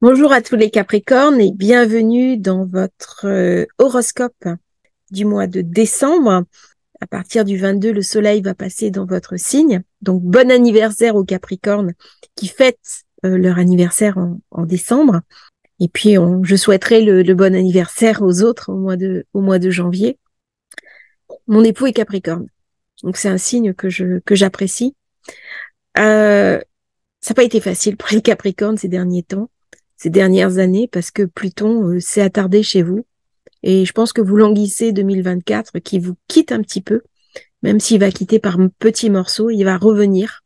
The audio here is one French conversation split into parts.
Bonjour à tous les Capricornes et bienvenue dans votre horoscope du mois de décembre. À partir du 22, le soleil va passer dans votre signe. Donc, bon anniversaire aux Capricornes qui fêtent leur anniversaire en décembre. Et puis, je souhaiterais le bon anniversaire aux autres au mois de janvier. Mon époux est Capricorne. Donc, c'est un signe que j'apprécie. Ça n'a pas été facile pour les Capricornes ces derniers temps, ces dernières années, parce que Pluton s'est attardé chez vous. Et je pense que vous languissez 2024, qui vous quitte un petit peu, même s'il va quitter par petits morceaux, il va revenir,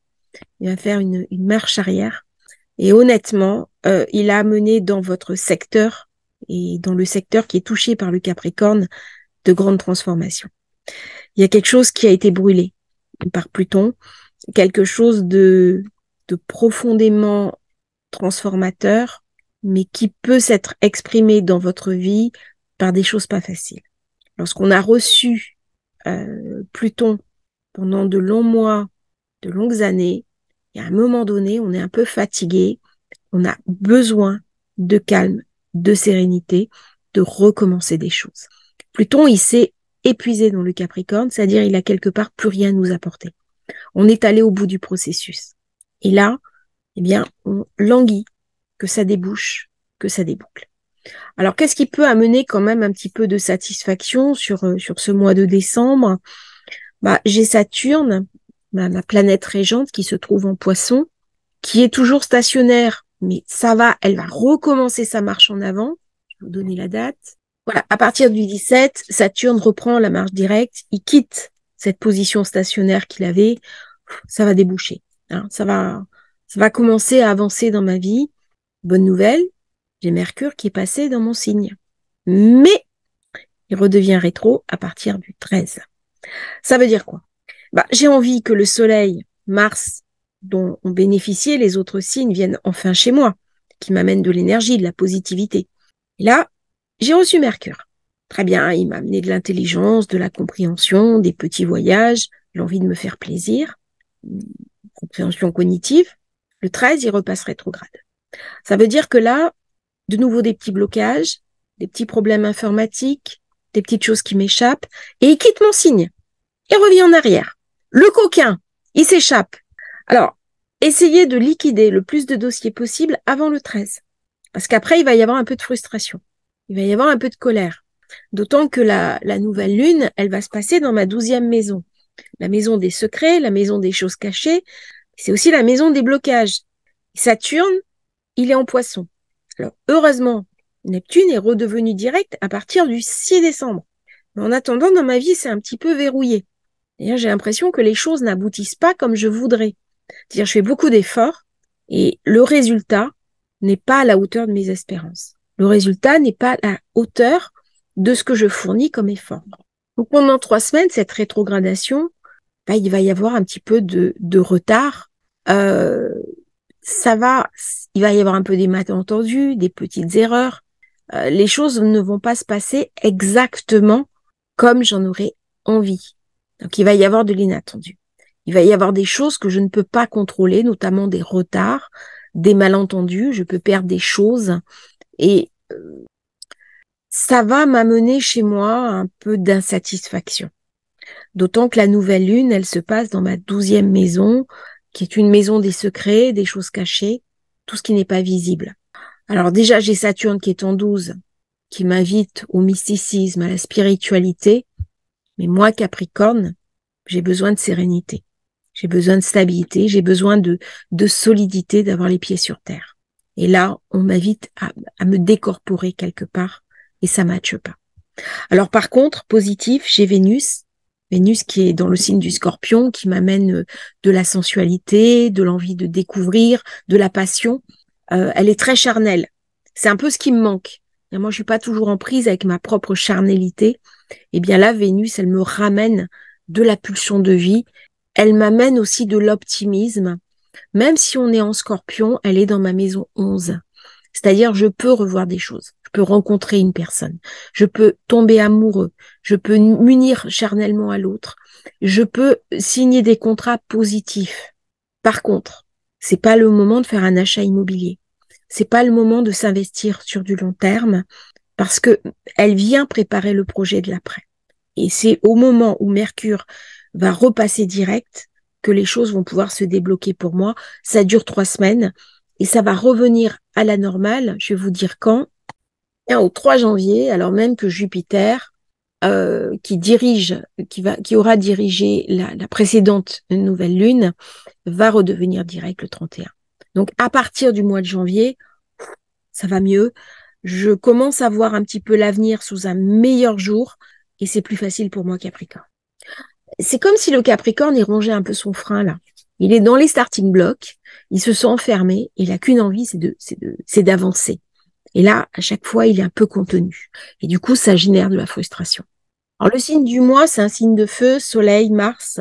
il va faire une marche arrière. Et honnêtement, il a amené dans votre secteur, et dans le secteur qui est touché par le Capricorne, de grandes transformations. Il y a quelque chose qui a été brûlé par Pluton, quelque chose de profondément transformateur, mais qui peut s'être exprimé dans votre vie par des choses pas faciles. Lorsqu'on a reçu Pluton pendant de longs mois, de longues années, et à un moment donné, on est un peu fatigué, on a besoin de calme, de sérénité, de recommencer des choses. Pluton, il s'est épuisé dans le Capricorne, c'est-à-dire il a quelque part plus rien à nous apporter. On est allé au bout du processus. Et là, eh bien, on languit que ça débouche, que ça déboucle. Alors, qu'est-ce qui peut amener quand même un petit peu de satisfaction sur ce mois de décembre? J'ai Saturne, ma planète régente qui se trouve en Poisson, qui est toujours stationnaire, mais ça va, elle va recommencer sa marche en avant. Je vais vous donner la date. Voilà, à partir du 17, Saturne reprend la marche directe, il quitte cette position stationnaire qu'il avait, ça va déboucher. Hein, ça va commencer à avancer dans ma vie. Bonne nouvelle, j'ai Mercure qui est passé dans mon signe. Mais il redevient rétro à partir du 13. Ça veut dire quoi? J'ai envie que le Soleil, Mars, dont ont bénéficié les autres signes, viennent enfin chez moi, qui m'amènent de l'énergie, de la positivité. Et là, j'ai reçu Mercure. Très bien, il m'a amené de l'intelligence, de la compréhension, des petits voyages, l'envie de me faire plaisir, compréhension cognitive. Le 13, il repasse rétrograde. Ça veut dire que là, de nouveau des petits blocages, des petits problèmes informatiques, des petites choses qui m'échappent, et il quitte mon signe. Il revient en arrière. Le coquin, il s'échappe. Alors, essayez de liquider le plus de dossiers possible avant le 13. Parce qu'après, il va y avoir un peu de frustration. Il va y avoir un peu de colère. D'autant que la nouvelle lune, elle va se passer dans ma 12e maison. La maison des secrets, la maison des choses cachées. C'est aussi la maison des blocages. Saturne, il est en Poisson. Alors, heureusement, Neptune est redevenu direct à partir du 6 décembre. Mais en attendant, dans ma vie, c'est un petit peu verrouillé. D'ailleurs, j'ai l'impression que les choses n'aboutissent pas comme je voudrais. C'est-à-dire, je fais beaucoup d'efforts et le résultat n'est pas à la hauteur de mes espérances. Le résultat n'est pas à la hauteur de ce que je fournis comme effort. Donc, pendant 3 semaines, cette rétrogradation, il va y avoir un petit peu de retard. Il va y avoir un peu des malentendus, des petites erreurs. Les choses ne vont pas se passer exactement comme j'en aurais envie. Donc, il va y avoir de l'inattendu. Il va y avoir des choses que je ne peux pas contrôler, notamment des retards, des malentendus. Je peux perdre des choses et ça va m'amener chez moi un peu d'insatisfaction. D'autant que la nouvelle lune, elle se passe dans ma 12e maison, qui est une maison des secrets, des choses cachées, tout ce qui n'est pas visible. Alors déjà, j'ai Saturne qui est en 12, qui m'invite au mysticisme, à la spiritualité. Mais moi, Capricorne, j'ai besoin de sérénité. J'ai besoin de stabilité, j'ai besoin de solidité, d'avoir les pieds sur terre. Et là, on m'invite à me décorporer quelque part et ça matche pas. Alors par contre, positif, j'ai Vénus qui est dans le signe du Scorpion, qui m'amène de la sensualité, de l'envie de découvrir, de la passion. Elle est très charnelle. C'est un peu ce qui me manque. Et moi, je suis pas toujours en prise avec ma propre charnalité. Eh bien là, Vénus, elle me ramène de la pulsion de vie. Elle m'amène aussi de l'optimisme. Même si on est en Scorpion, elle est dans ma maison 11. C'est-à-dire, je peux revoir des choses. Je peux rencontrer une personne. Je peux tomber amoureux. Je peux m'unir charnellement à l'autre. Je peux signer des contrats positifs. Par contre, c'est pas le moment de faire un achat immobilier. c'est pas le moment de s'investir sur du long terme parce que elle vient préparer le projet de l'après. Et c'est au moment où Mercure va repasser direct que les choses vont pouvoir se débloquer pour moi. Ça dure 3 semaines et ça va revenir à la normale. Je vais vous dire quand. Bien, au 3 janvier, alors même que Jupiter, qui aura dirigé la précédente nouvelle lune, va redevenir direct le 31. Donc, à partir du mois de janvier, ça va mieux. Je commence à voir un petit peu l'avenir sous un meilleur jour et c'est plus facile pour moi, Capricorne. C'est comme si le Capricorne, il rongeait un peu son frein, là. Il est dans les starting blocks, il se sent enfermé, et il n'a qu'une envie, c'est d'avancer. Et là, à chaque fois, il est un peu contenu. Et du coup, ça génère de la frustration. Alors, le signe du mois, c'est un signe de feu, Soleil, Mars.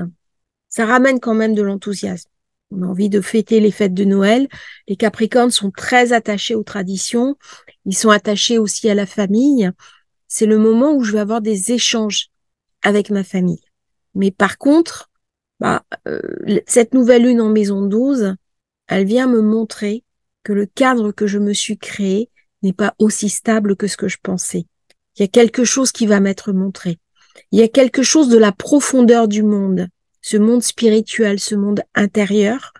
Ça ramène quand même de l'enthousiasme. On a envie de fêter les fêtes de Noël. Les Capricornes sont très attachés aux traditions. Ils sont attachés aussi à la famille. C'est le moment où je vais avoir des échanges avec ma famille. Mais par contre, cette nouvelle lune en maison 12, elle vient me montrer que le cadre que je me suis créé n'est pas aussi stable que ce que je pensais. Il y a quelque chose qui va m'être montré. Il y a quelque chose de la profondeur du monde, ce monde spirituel, ce monde intérieur,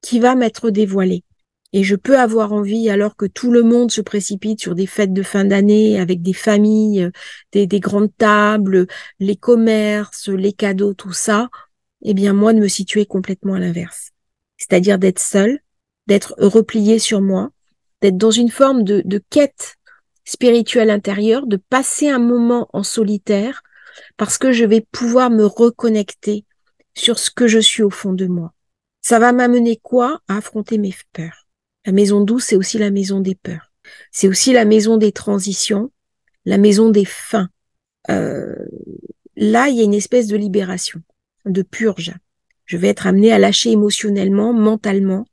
qui va m'être dévoilé. Et je peux avoir envie, alors que tout le monde se précipite sur des fêtes de fin d'année avec des familles, des grandes tables, les commerces, les cadeaux, tout ça, eh bien moi de me situer complètement à l'inverse. C'est-à-dire d'être seule, d'être repliée sur moi, d'être dans une forme de quête spirituelle intérieure, de passer un moment en solitaire, parce que je vais pouvoir me reconnecter sur ce que je suis au fond de moi. Ça va m'amener quoi? À affronter mes peurs. La maison 12, c'est aussi la maison des peurs. C'est aussi la maison des transitions, la maison des fins. Là, il y a une espèce de libération, de purge. Je vais être amenée à lâcher émotionnellement, mentalement,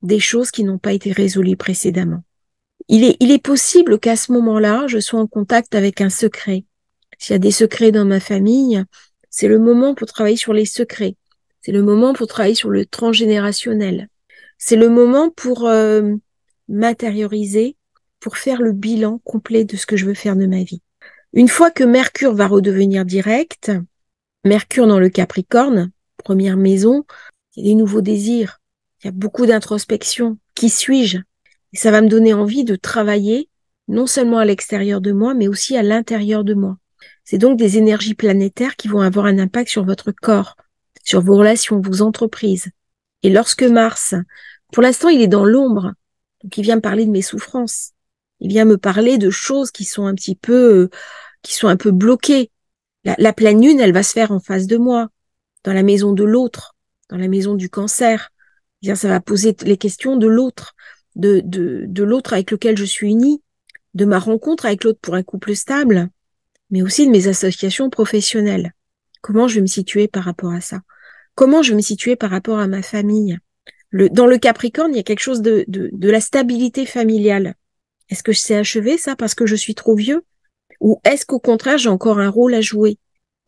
des choses qui n'ont pas été résolues précédemment. Il est possible qu'à ce moment-là, je sois en contact avec un secret. S'il y a des secrets dans ma famille, c'est le moment pour travailler sur les secrets. C'est le moment pour travailler sur le transgénérationnel. C'est le moment pour matérialiser, pour faire le bilan complet de ce que je veux faire de ma vie. Une fois que Mercure va redevenir direct, Mercure dans le Capricorne, première maison, il y a des nouveaux désirs, il y a beaucoup d'introspection. Qui suis-je? Et ça va me donner envie de travailler non seulement à l'extérieur de moi, mais aussi à l'intérieur de moi. C'est donc des énergies planétaires qui vont avoir un impact sur votre corps, sur vos relations, vos entreprises. Et lorsque Mars, pour l'instant, il est dans l'ombre, donc il vient me parler de mes souffrances. Il vient me parler de choses qui sont un peu bloquées. La pleine lune, elle va se faire en face de moi, dans la maison de l'autre, dans la maison du cancer. Bien, ça va poser les questions de l'autre, de l'autre avec lequel je suis unie, de ma rencontre avec l'autre pour un couple stable, mais aussi de mes associations professionnelles. Comment je vais me situer par rapport à ça? Comment je vais me situer par rapport à ma famille? Dans le Capricorne, il y a quelque chose de la stabilité familiale. Est-ce que je sais achever ça parce que je suis trop vieux? Ou est-ce qu'au contraire, j'ai encore un rôle à jouer?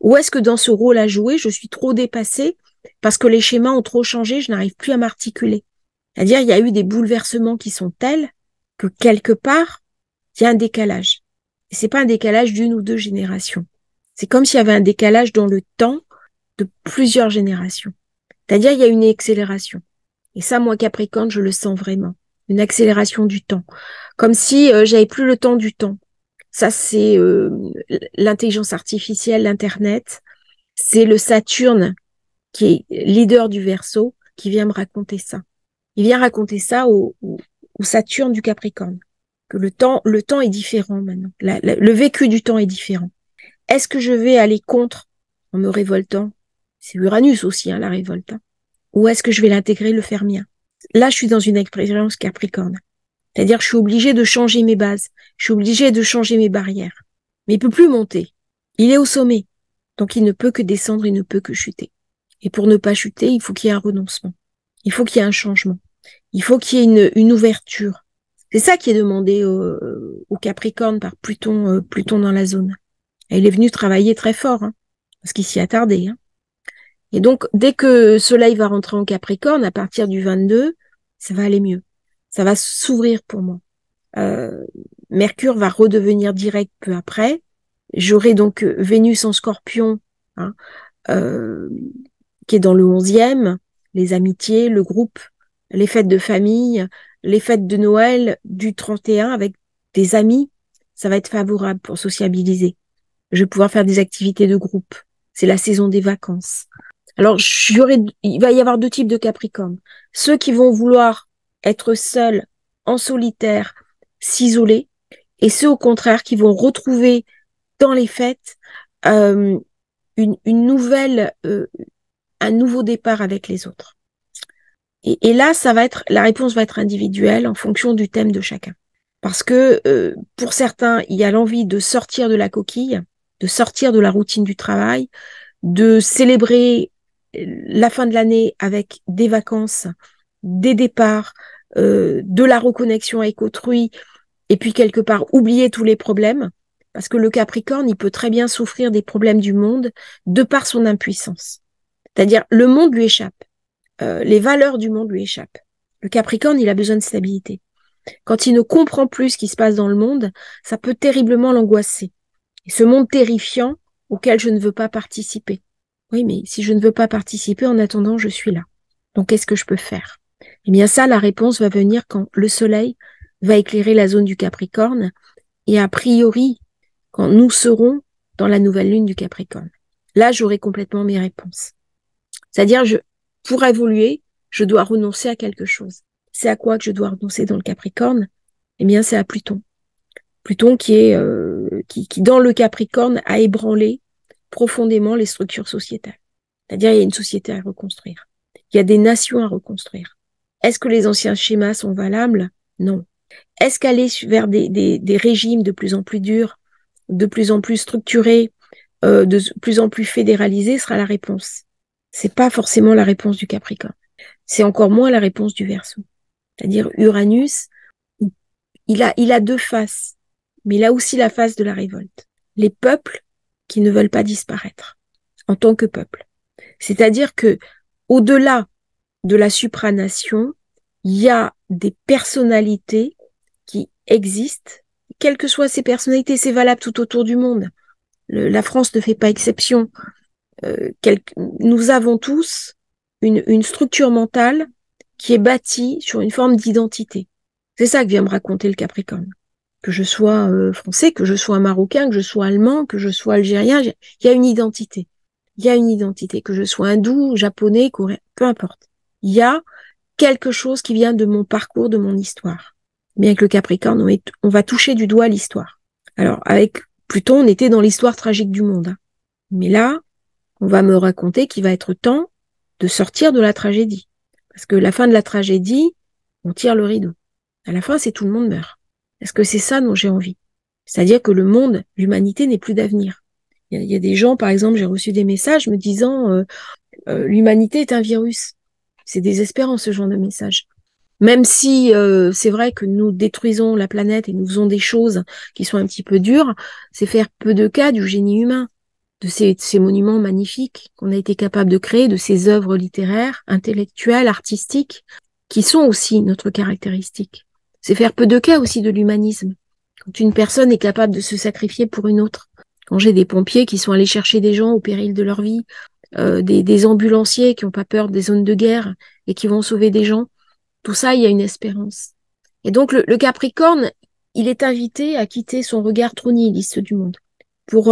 Ou est-ce que dans ce rôle à jouer, je suis trop dépassée parce que les schémas ont trop changé, je n'arrive plus à m'articuler? C'est-à-dire, il y a eu des bouleversements qui sont tels que quelque part, il y a un décalage. Et c'est pas un décalage d'une ou deux générations. C'est comme s'il y avait un décalage dans le temps de plusieurs générations. C'est-à-dire, il y a une accélération. Et ça, moi, Capricorne, je le sens vraiment. Une accélération du temps. Comme si j'avais plus le temps du temps. Ça, c'est l'intelligence artificielle, l'Internet. C'est le Saturne qui est leader du Verseau qui vient me raconter ça. Il vient raconter ça au Saturne du Capricorne. Que le temps est différent maintenant. Le vécu du temps est différent. Est-ce que je vais aller contre en me révoltant? C'est Uranus aussi, la révolte. Ou est-ce que je vais l'intégrer, le faire mien? Là, je suis dans une expérience Capricorne. C'est-à-dire, je suis obligée de changer mes bases. Je suis obligée de changer mes barrières. Mais il peut plus monter. Il est au sommet. Donc, il ne peut que descendre, il ne peut que chuter. Et pour ne pas chuter, il faut qu'il y ait un renoncement. Il faut qu'il y ait un changement. Il faut qu'il y ait une ouverture. C'est ça qui est demandé au Capricorne par Pluton dans la zone. Et il est venu travailler très fort, parce qu'il s'y attardait. Et donc, dès que Soleil va rentrer en Capricorne, à partir du 22, ça va aller mieux. Ça va s'ouvrir pour moi. Euh, Mercure va redevenir direct peu après. J'aurai donc Vénus en Scorpion, hein, euh, qui est dans le 11e, les amitiés, le groupe, les fêtes de famille, les fêtes de Noël du 31 avec des amis. Ça va être favorable pour sociabiliser. Je vais pouvoir faire des activités de groupe. C'est la saison des vacances. Alors, il va y avoir 2 types de Capricorne. Ceux qui vont vouloir être seuls, en solitaire, s'isoler, et ceux au contraire qui vont retrouver dans les fêtes euh, une nouvelle, un nouveau départ avec les autres. Et là, la réponse va être individuelle en fonction du thème de chacun. Parce que pour certains, il y a l'envie de sortir de la coquille, de sortir de la routine du travail, de célébrer la fin de l'année avec des vacances, des départs, de la reconnexion avec autrui, et puis quelque part oublier tous les problèmes, parce que le Capricorne, il peut très bien souffrir des problèmes du monde de par son impuissance. C'est-à-dire, le monde lui échappe, les valeurs du monde lui échappent. Le Capricorne, il a besoin de stabilité. Quand il ne comprend plus ce qui se passe dans le monde, ça peut terriblement l'angoisser. Et ce monde terrifiant auquel je ne veux pas participer. Oui, mais si je ne veux pas participer, en attendant, je suis là. Donc, qu'est-ce que je peux faire? Eh bien, ça, la réponse va venir quand le soleil va éclairer la zone du Capricorne et a priori, quand nous serons dans la nouvelle lune du Capricorne. Là, j'aurai complètement mes réponses. C'est-à-dire, pour évoluer, je dois renoncer à quelque chose. C'est à quoi que je dois renoncer dans le Capricorne? Eh bien, c'est à Pluton. Pluton qui dans le Capricorne, a ébranlé profondément les structures sociétales. C'est-à-dire, il y a une société à reconstruire. Il y a des nations à reconstruire. Est-ce que les anciens schémas sont valables? Non. Est-ce qu'aller vers des régimes de plus en plus durs, de plus en plus structurés, de plus en plus fédéralisés sera la réponse? C'est pas forcément la réponse du Capricorne. C'est encore moins la réponse du Verseau. C'est-à-dire Uranus, il a 2 faces, mais il a aussi la face de la révolte. Les peuples qui ne veulent pas disparaître en tant que peuple. C'est-à-dire que au-delà de la supranation, il y a des personnalités qui existent. Quelles que soient ces personnalités, c'est valable tout autour du monde. La France ne fait pas exception. Nous avons tous une structure mentale qui est bâtie sur une forme d'identité. C'est ça que vient me raconter le Capricorne. Que je sois français, que je sois marocain, que je sois allemand, que je sois algérien, il y a une identité. Il y a une identité. Que je sois hindou, japonais, coréen, peu importe. Il y a quelque chose qui vient de mon parcours, de mon histoire. Bien que le Capricorne, on va toucher du doigt l'histoire. Alors, avec Pluton, on était dans l'histoire tragique du monde. Hein. Mais là, on va me raconter qu'il va être temps de sortir de la tragédie. Parce que la fin de la tragédie, on tire le rideau. À la fin, c'est tout le monde meurt. Est-ce que c'est ça dont j'ai envie? C'est-à-dire que le monde, l'humanité n'est plus d'avenir. Il y a des gens, par exemple, j'ai reçu des messages me disant l'humanité est un virus. C'est désespérant ce genre de message. Même si c'est vrai que nous détruisons la planète et nous faisons des choses qui sont un petit peu dures, c'est faire peu de cas du génie humain, de ces monuments magnifiques qu'on a été capable de créer, de ces œuvres littéraires, intellectuelles, artistiques, qui sont aussi notre caractéristique. C'est faire peu de cas aussi de l'humanisme. Quand une personne est capable de se sacrifier pour une autre. Quand j'ai des pompiers qui sont allés chercher des gens au péril de leur vie, des ambulanciers qui n'ont pas peur des zones de guerre et qui vont sauver des gens, tout ça, il y a une espérance. Et donc, le Capricorne, il est invité à quitter son regard trop nihiliste du monde pour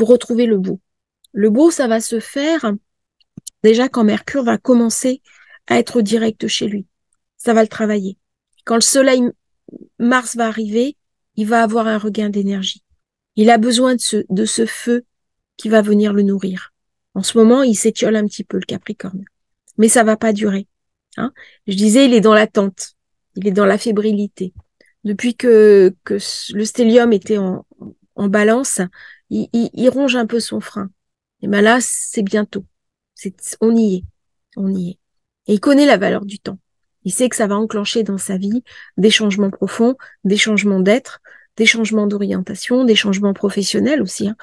retrouver le beau. Le beau, ça va se faire déjà quand Mercure va commencer à être direct chez lui. Ça va le travailler. Quand le soleil Mars va arriver, il va avoir un regain d'énergie. Il a besoin de ce feu qui va venir le nourrir. En ce moment, il s'étiole un petit peu, le Capricorne. Mais ça va pas durer. Hein. Je disais, il est dans l'attente. Il est dans la fébrilité. Depuis que le stellium était en balance, il ronge un peu son frein. Et ben là, c'est bientôt. On y est. On y est. Et il connaît la valeur du temps. Il sait que ça va enclencher dans sa vie des changements profonds, des changements d'être, des changements d'orientation, des changements professionnels aussi. Hein.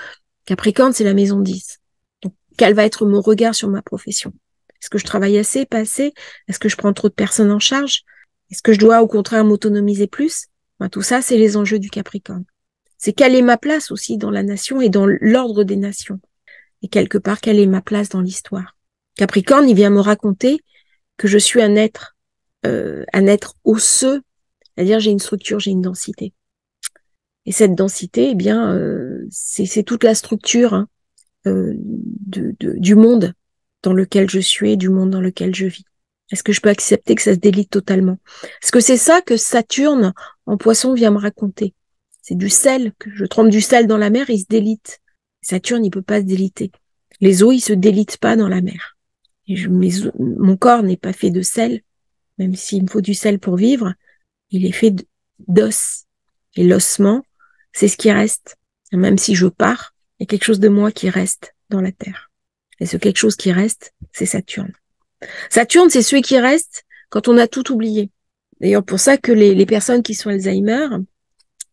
Capricorne, c'est la maison 10. Donc, quel va être mon regard sur ma profession? Est-ce que je travaille assez, pas assez? Est-ce que je prends trop de personnes en charge? Est-ce que je dois au contraire m'autonomiser plus? Ben, tout ça, c'est les enjeux du Capricorne. C'est quelle est ma place aussi dans la nation et dans l'ordre des nations. Et quelque part, quelle est ma place dans l'histoire. Capricorne, il vient me raconter que je suis un être osseux, c'est-à-dire j'ai une structure, j'ai une densité. Et cette densité, eh bien, c'est toute la structure hein, du monde dans lequel je suis et du monde dans lequel je vis. Est-ce que je peux accepter que ça se délite totalement? Est-ce que c'est ça que Saturne en Poisson vient me raconter? C'est du sel, que je trempe du sel dans la mer, il se délite. Saturne, il peut pas se déliter. Les eaux, ils se délitent pas dans la mer. Et mon corps n'est pas fait de sel, même s'il me faut du sel pour vivre, il est fait d'os. Et l'ossement, c'est ce qui reste. Et même si je pars, il y a quelque chose de moi qui reste dans la Terre. Et ce quelque chose qui reste, c'est Saturne. Saturne, c'est celui qui reste quand on a tout oublié. D'ailleurs, pour ça que les personnes qui sont Alzheimer,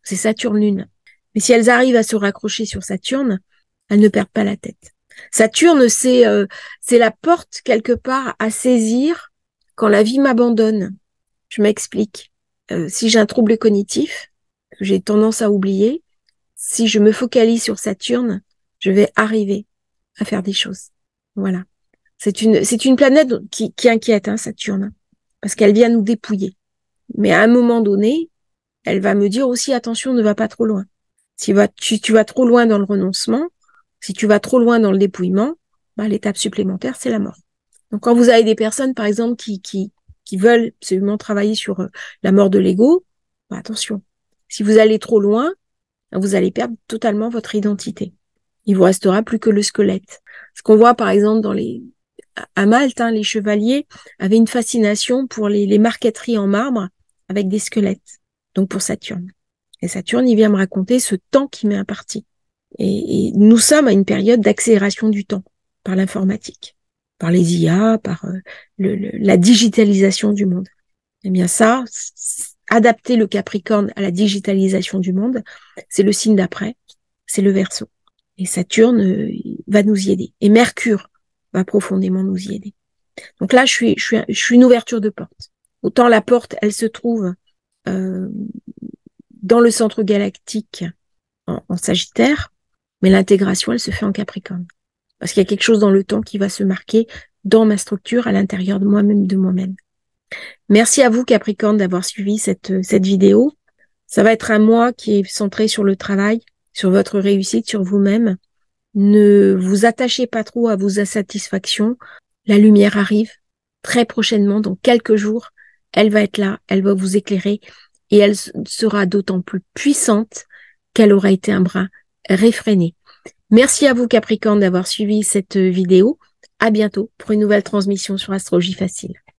c'est Saturne-Lune. Mais si elles arrivent à se raccrocher sur Saturne, elles ne perdent pas la tête. Saturne, c'est la porte quelque part à saisir quand la vie m'abandonne. Je m'explique. Si j'ai un trouble cognitif, que j'ai tendance à oublier, si je me focalise sur Saturne, je vais arriver à faire des choses. Voilà. C'est une planète qui inquiète, hein, Saturne, parce qu'elle vient nous dépouiller. Mais à un moment donné, elle va me dire aussi, attention, ne va pas trop loin. Si tu vas trop loin dans le renoncement, si tu vas trop loin dans le dépouillement, bah, l'étape supplémentaire, c'est la mort. Donc, quand vous avez des personnes, par exemple, qui veulent absolument travailler sur la mort de l'ego, bah, attention. Si vous allez trop loin, vous allez perdre totalement votre identité. Il vous restera plus que le squelette. Ce qu'on voit, par exemple, à Malte, hein, les chevaliers avaient une fascination pour les marqueteries en marbre avec des squelettes. Donc, pour Saturne. Et Saturne, il vient me raconter ce temps qui m'est imparti. Et nous sommes à une période d'accélération du temps par l'informatique, par les IA, par la digitalisation du monde. Eh bien ça, adapter le Capricorne à la digitalisation du monde, c'est le signe d'après, c'est le Verseau. Et Saturne va nous y aider. Et Mercure va profondément nous y aider. Donc là, je suis une ouverture de porte. Autant la porte, elle se trouve dans le centre galactique en Sagittaire, mais l'intégration, elle se fait en Capricorne. Parce qu'il y a quelque chose dans le temps qui va se marquer dans ma structure, à l'intérieur de moi-même, de moi-même. Merci à vous, Capricorne, d'avoir suivi cette vidéo. Ça va être un mois qui est centré sur le travail, sur votre réussite, sur vous-même. Ne vous attachez pas trop à vos insatisfactions. La lumière arrive très prochainement, dans quelques jours. Elle va être là, elle va vous éclairer et elle sera d'autant plus puissante qu'elle aura été un brin réfréné. Merci à vous, Capricorne, d'avoir suivi cette vidéo. À bientôt pour une nouvelle transmission sur Astrologie Facile.